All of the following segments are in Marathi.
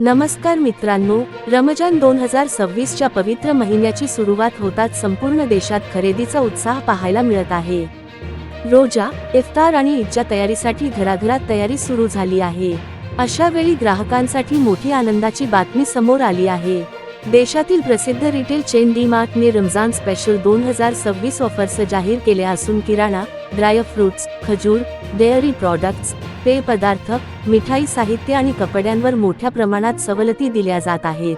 नमस्कार मित्रांनो, रमजान 2026च्या पवित्र महिन्याची सुरुवात होताच संपूर्ण देशात खरेदीचा उत्साह पाहायला मिळत आहे. रोजा, इफ्तार आणि ईदच्या तयारीसाठी घराघरात तयारी सुरू झाली आहे. अशा वेळी ग्राहकांसाठी मोठी आनंदाची बातमी समोर आली आहे. देशातील प्रसिद्ध रिटेल चेन डी-मार्टने रमजान स्पेशल 2026 ऑफर्स जाहीर केल्या असून किराणा, ड्राय फ्रूट्स, खजूर, डेअरी प्रॉडक्ट्स, पेय पदार्थ, मिठाई साहित्य आणि कपड्यांवर मोठ्या प्रमाणात सवलती दिल्या जात आहेत.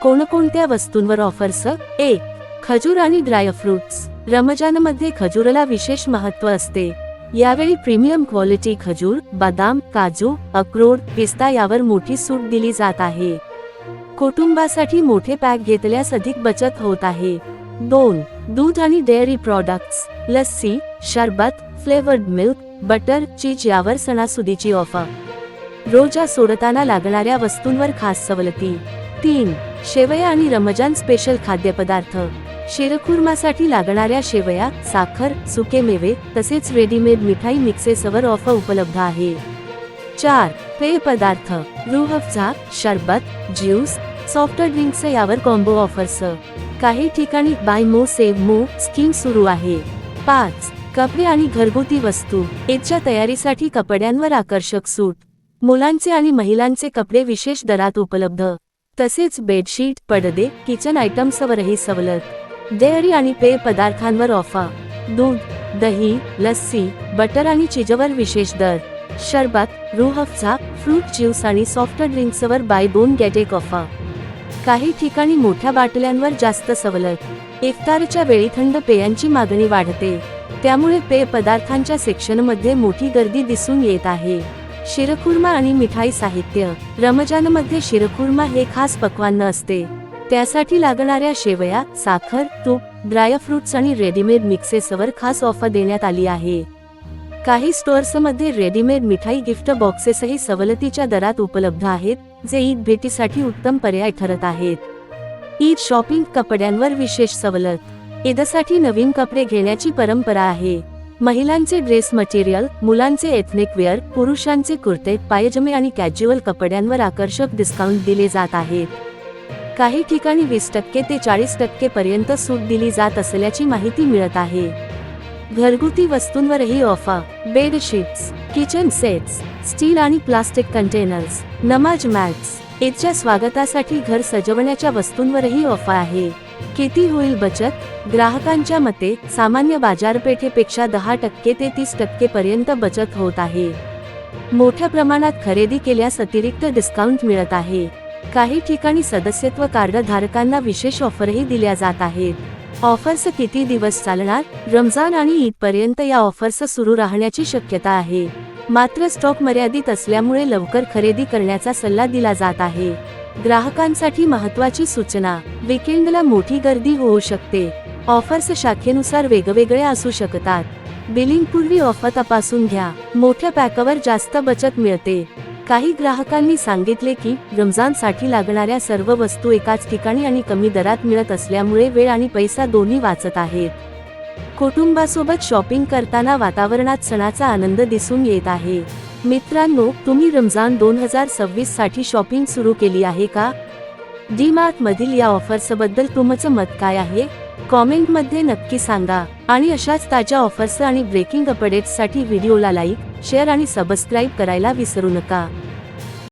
कोणकोणत्या वस्तूंवर ऑफर्स? 1. खजूर आणि ड्राय फ्रूट्स. रमजानमध्ये खजूरला विशेष महत्त्व असते. यावेळी प्रीमियम क्वालिटी खजूर, बदाम, काजू, अक्रोड, पिस्ता यावर मोठी सूट दिली जात आहे. कुटुंबासाठी मोठे पॅक घेतल्यास अधिक बचत होत आहे. 2. दूध आणि डेअरी प्रॉडक्ट्स. लस्सी, शरबत, फ्लेवर्ड मिल्क, बटर, चीज यावर सणासुदीची ऑफर. रोजा सोडताना लागणाऱ्या वस्तूंवर खास सवलती. 3. शेवया आणि रमजान स्पेशल खाद्यपदार्थ. शिरखुर्मासाठी लागणाऱ्या शेवया, साखर, सुके मेवे तसेच रेडीमेड मिठाई मिक्सेसवर ऑफर उपलब्ध आहे. 4. पेय पदार्थ. रूह अफजा, शरबत, ज्यूस, सॉफ्ट ड्रिंक्स यावर कॉम्बो ऑफर्स. काही ठिकाणी बाय मो सेव्ह मो स्कीम सुरू आहे. 5. कपडे आणि घरगुती वस्तू. ईदच्या तयारीसाठी कपड्यांवर आकर्षक सूट. मुलांचे आणि महिलांचे कपडे विशेष दरात उपलब्ध. तसेच बेडशीट, पडदे, किचन आयटम्सवरही सवलत. डेअरी आणि पेय पदार्थांवर ऑफर. दूध, दही, लस्सी, बटर आणि चीजवर विशेष दर. शरबत, रूह अफजा, फ्रूट ज्यूस आणि सॉफ्ट ड्रिंक्सवर बाय 2 गेट 1 ऑफर. काही ठिकाणी मोठ्या बाटल्यांवर जास्त सवलत. इफ्तारच्या वेळी थंड पेयांची मागणी वाढते, त्यामुळे पेय पदार्थांच्या सेक्शनमध्ये मोठी गर्दी दिसून येत आहे. शिरखुर्मा आणि मिठाई साहित्य. रमजानमध्ये शिरखुर्मा हे खास पक्वान्न असते. त्यासाठी लागणाऱ्या शेवया, साखर, तूप, ड्राय फ्रूट्स आणि रेडीमेड मिक्सेसवर खास ऑफर देण्यात आली आहे. काही स्टोअर्समध्ये रेडीमेड मिठाई गिफ्ट बॉक्सेसही सवलतीच्या दरात उपलब्ध आहेत, जे ईद भेटीसाठी उत्तम पर्याय ठरत आहेत. ईद शॉपिंग. कपड्यांवर विशेष सवलत. ईदसाठी नवीन कपडे घेण्याची परंपरा आहे. महिलांचे ड्रेस मटेरियल, मुलांचे एथनिक वेअर, पुरुषांचे कुर्ते, पायजमे आणि कॅज्युअल कपड्यांवर आकर्षक डिस्काउंट दिले जात आहेत. काही ठिकाणी 20% ते 40% पर्यंत सूट दिली जात असल्याची माहिती मिळत आहे. घरगुती वस्तूंवरही offer. Bedsheets, kitchen sets, steel आणि प्लास्टिक कंटेनर्स, नमाज मॅट्स. ईदच्या स्वागतासाठी घर सजवण्याच्या वस्तूंवरही ऑफर आहे. किती होईल बचत? ग्राहकांच्या मते सामान्य बाजारपेठेपेक्षा 10% ते 30% पर्यंत बचत होत आहे. मोठ्या प्रमाणात खरेदी केल्यास अतिरिक्त डिस्काउंट मिळत आहे. काही ठिकाणी सदस्यत्व कार्ड धारकांना विशेष ऑफरही दिल्या जात आहेत. ऑफर्स किती दिवस चालणार? रमजान आणि ईदपर्यंत या ऑफर्स सुरू राहण्याची शक्यता आहे. मात्र स्टॉक मर्यादित असल्यामुळे लवकर खरेदी करण्याचा सल्ला दिला जात आहे. ग्राहकांसाठी महत्त्वाची सूचना. वीकेंडला मोठी गर्दी होऊ शकते. ऑफर्स शाखेनुसार वेगवेगळ्या असू शकतात. बिलिंगपूर्वी ऑफर तपासून घ्या. मोठ्या पॅकवर जास्त बचत मिळते. काही ग्राहकांनी सांगितले की रमजानसाठी लागणाऱ्या सर्व वस्तू एकाच ठिकाणी आणि कमी दरात मिळत असल्यामुळे वेळ आणि पैसा दोन्ही वाचत आहेत. कुटुंबासोबत शॉपिंग करताना वातावरणात सणाचा आनंद दिसून येत आहे. मित्रांनो, तुम्ही रमजान 2026 साठी शॉपिंग सुरू केली आहे का? डी-मार्ट मधील या ऑफर्सबद्दल तुमचं मत काय आहे? कॉमेंटमध्ये नक्की सांगा. आणि अशाच ताज्या ऑफर्स आणि ब्रेकिंग अपडेट्ससाठी व्हिडिओला लाईक, शेअर आणि सबस्क्राईब करायला विसरू नका.